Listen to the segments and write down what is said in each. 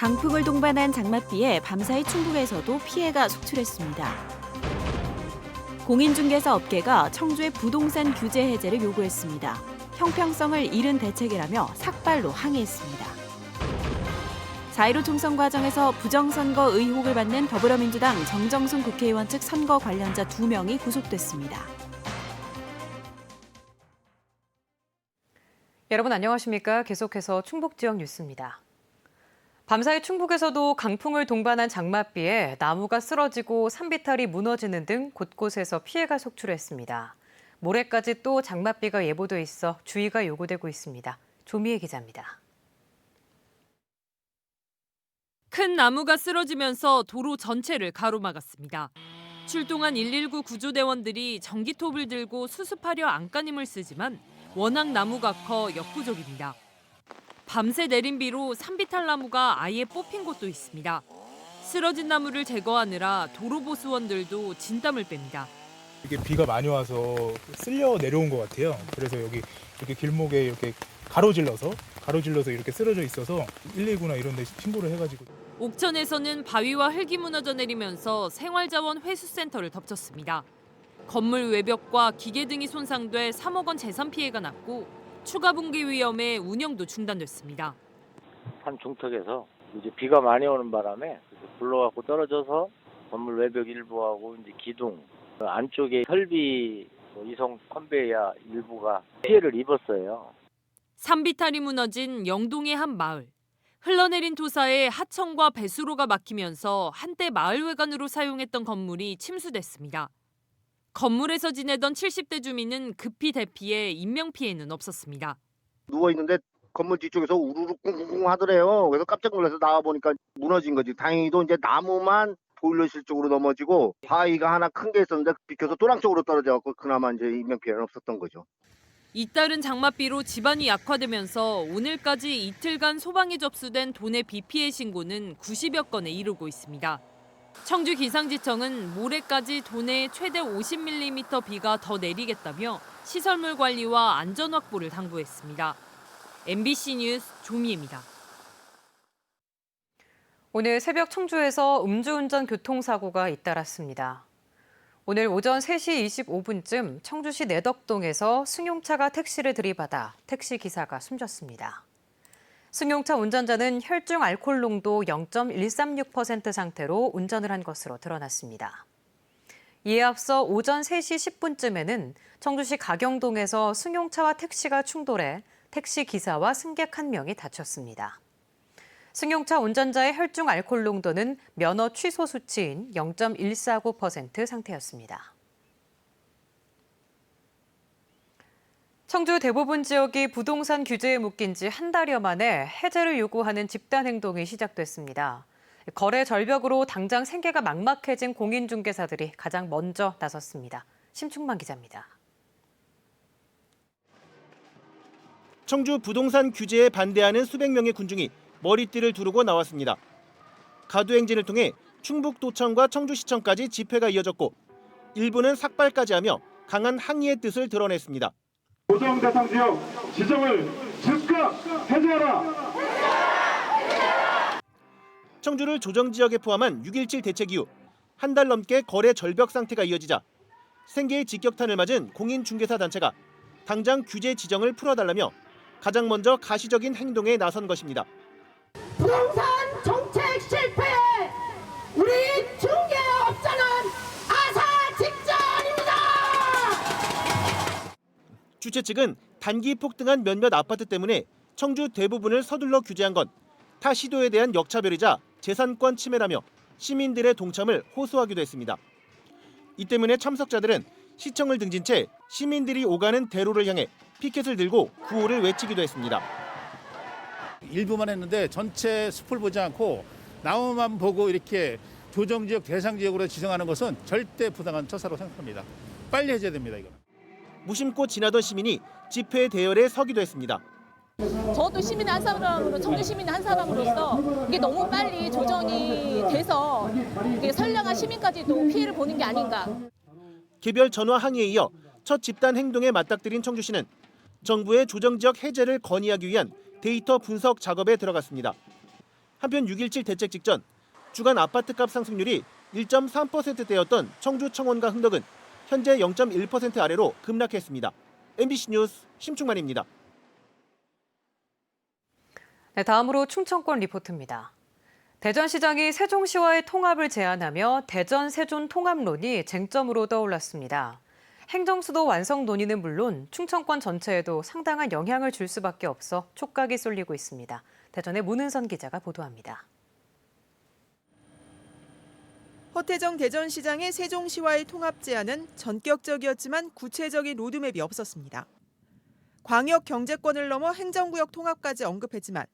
강풍을 동반한 장맛비에 밤사이 충북에서도 피해가 속출했습니다. 공인중개사 업계가 청주의 부동산 규제 해제를 요구했습니다. 형평성을 잃은 대책이라며 삭발로 항의했습니다. 4.15 총선 과정에서 부정선거 의혹을 받는 더불어민주당 정정순 국회의원 측 선거 관련자 2명이 구속됐습니다. 여러분 안녕하십니까? 계속해서 충북 지역 뉴스입니다. 밤사이 충북에서도 강풍을 동반한 장맛비에 나무가 쓰러지고 산비탈이 무너지는 등 곳곳에서 피해가 속출했습니다. 모레까지 또 장맛비가 예보돼 있어 주의가 요구되고 있습니다. 조미애 기자입니다. 큰 나무가 쓰러지면서 도로 전체를 가로막았습니다. 출동한 119 구조대원들이 전기톱을 들고 수습하려 안간힘을 쓰지만 워낙 나무가 커 역부족입니다. 밤새 내린 비로 산비탈 나무가 아예 뽑힌 곳도 있습니다. 쓰러진 나무를 제거하느라 도로보수원들도 진땀을 뺍니다. 이게 비가 많이 와서 쓸려 내려온 것 같아요. 그래서 여기 이렇게 길목에 이렇게 가로질러서 이렇게 쓰러져 있어서 119나 이런 데 신고를 해가지고. 옥천에서는 바위와 흙이 무너져 내리면서 생활자원 회수센터를 덮쳤습니다. 건물 외벽과 기계 등이 손상돼 3억 원 재산 피해가 났고 추가 붕괴 위험에 운영도 중단됐습니다. 산 중턱에서 이제 비가 많이 오는 바람에 굴러갖고 떨어져서 건물 외벽 일부하고 이제 기둥 안쪽에 설비 이송 컨베이어 일부가 피해를 입었어요. 산비탈이 무너진 영동의 한 마을. 흘러내린 토사에 하천과 배수로가 막히면서 한때 마을회관으로 사용했던 건물이 침수됐습니다. 건물에서 지내던 70대 주민은 급히 대피해 인명피해는 없었습니다. 누워있는데 건물 뒤쪽에서 우르르 꿍꿍꿍 하더래요. 그래서 깜짝 놀라서 나와보니까 무너진 거지. 다행히도 이제 나무만 보일러실 쪽으로 넘어지고 바위가 하나 큰 게 있었는데 비켜서 또랑 쪽으로 떨어져갖고 그나마 이제 인명피해는 없었던 거죠. 잇따른 장맛비로 집안이 약화되면서 오늘까지 이틀간 소방에 접수된 도내 비 피해 신고는 90여 건에 이르고 있습니다. 청주 기상지청은 모레까지 도내에 최대 50mm 비가 더 내리겠다며 시설물 관리와 안전 확보를 당부했습니다. MBC 뉴스 조미애입니다. 오늘 새벽 청주에서 음주운전 교통사고가 잇따랐습니다. 오늘 오전 3시 25분쯤 청주시 내덕동에서 승용차가 택시를 들이받아 택시 기사가 숨졌습니다. 승용차 운전자는 혈중 알코올 농도 0.136% 상태로 운전을 한 것으로 드러났습니다. 이에 앞서 오전 3시 10분쯤에는 청주시 가경동에서 승용차와 택시가 충돌해 택시 기사와 승객 1명이 다쳤습니다. 승용차 운전자의 혈중 알코올 농도는 면허 취소 수치인 0.149% 상태였습니다. 청주 대부분 지역이 부동산 규제에 묶인 지 한 달여 만에 해제를 요구하는 집단 행동이 시작됐습니다. 거래 절벽으로 당장 생계가 막막해진 공인중개사들이 가장 먼저 나섰습니다. 심충만 기자입니다. 청주 부동산 규제에 반대하는 수백 명의 군중이 머리띠를 두르고 나왔습니다. 가두행진을 통해 충북도청과 청주시청까지 집회가 이어졌고 일부는 삭발까지 하며 강한 항의의 뜻을 드러냈습니다. 고정 대상 지역 지정을 즉각 해제하라. 청주를 조정 지역에 포함한 6.17 대책 이후 한 달 넘게 거래 절벽 상태가 이어지자 생계의 직격탄을 맞은 공인중개사 단체가 당장 규제 지정을 풀어달라며 가장 먼저 가시적인 행동에 나선 것입니다. 부동산 정책 실패에 우리 중개업자는 아사 직전입니다. 주최 측은 단기 폭등한 몇몇 아파트 때문에 청주 대부분을 서둘러 규제한 건 타 시도에 대한 역차별이자 재산권 침해라며 시민들의 동참을 호소하기도 했습니다. 이 때문에 참석자들은 시청을 등진 채 시민들이 오가는 대로를 향해 피켓을 들고 구호를 외치기도 했습니다. 일부만 했는데 전체 숲을 보지 않고 나무만 보고 이렇게 조정지역 대상지역으로 지정하는 것은 절대 부당한 처사로 생각합니다. 빨리 해제됩니다. 이거. 무심코 지나던 시민이 집회 대열에 서기도 했습니다. 저도 시민 한 사람으로 청주 시민 한 사람으로서 이게 너무 빨리 조정이 돼서 이게 선량한 시민까지도 피해를 보는 게 아닌가. 개별 전화 항의에 이어 첫 집단 행동에 맞닥뜨린 청주시는 정부의 조정지역 해제를 건의하기 위한 데이터 분석 작업에 들어갔습니다. 한편 6.17 대책 직전 주간 아파트값 상승률이 1.3%대였던 청주 청원과 흥덕은 현재 0.1% 아래로 급락했습니다. MBC 뉴스 심충만입니다. 네, 다음으로 충청권 리포트입니다. 대전시장이 세종시와의 통합을 제안하며 대전-세종 통합론이 쟁점으로 떠올랐습니다. 행정수도 완성 논의는 물론 충청권 전체에도 상당한 영향을 줄 수밖에 없어 촉각이 쏠리고 있습니다. 대전의 문은선 기자가 보도합니다. 허태정 대전시장의 세종시와의 통합 제안은 전격적이었지만 구체적인 로드맵이 없었습니다. 광역 경제권을 넘어 행정구역 통합까지 언급했지만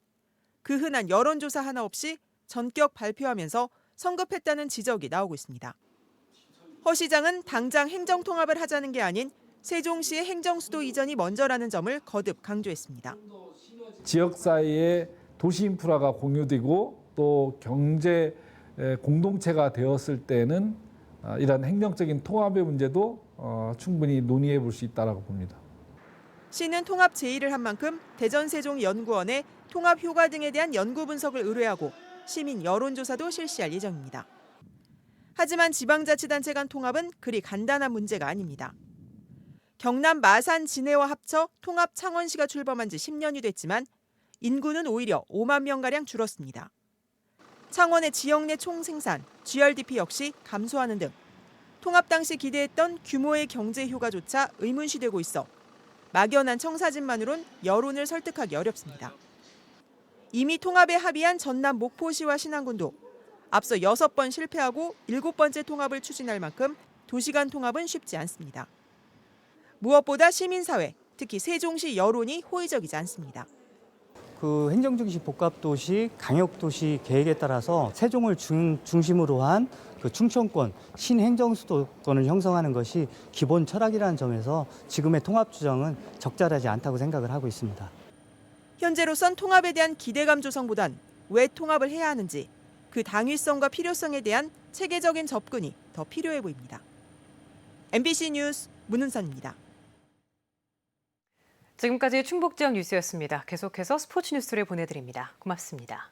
그 흔한 여론조사 하나 없이 전격 발표하면서 성급했다는 지적이 나오고 있습니다. 허 시장은 당장 행정통합을 하자는 게 아닌 세종시의 행정수도 이전이 먼저라는 점을 거듭 강조했습니다. 지역 사이에 도시 인프라가 공유되고 또 경제 공동체가 되었을 때는 이런 행정적인 통합의 문제도 충분히 논의해 볼 수 있다고 봅니다. 시는 통합 제의를 한 만큼 대전세종연구원에 통합 효과 등에 대한 연구 분석을 의뢰하고 시민 여론조사도 실시할 예정입니다. 하지만 지방자치단체 간 통합은 그리 간단한 문제가 아닙니다. 경남 마산 진해와 합쳐 통합 창원시가 출범한 지 10년이 됐지만 인구는 오히려 5만 명가량 줄었습니다. 창원의 지역 내 총생산, GRDP 역시 감소하는 등 통합 당시 기대했던 규모의 경제 효과조차 의문시되고 있어 막연한 청사진만으론 여론을 설득하기 어렵습니다. 이미 통합에 합의한 전남 목포시와 신안군도 앞서 6번 실패하고 7번째 통합을 추진할 만큼 도시 간 통합은 쉽지 않습니다. 무엇보다 시민사회, 특히 세종시 여론이 호의적이지 않습니다. 그 행정중심 복합도시, 강역도시 계획에 따라서 세종을 중심으로 한 그 충청권 신행정수도권을 형성하는 것이 기본 철학이라는 점에서 지금의 통합 주장은 적절하지 않다고 생각을 하고 있습니다. 현재로선 통합에 대한 기대감 조성보단 왜 통합을 해야 하는지 그 당위성과 필요성에 대한 체계적인 접근이 더 필요해 보입니다. MBC 뉴스 문은선입니다. 지금까지 충북 지역 뉴스였습니다. 계속해서 스포츠 뉴스를 보내드립니다. 고맙습니다.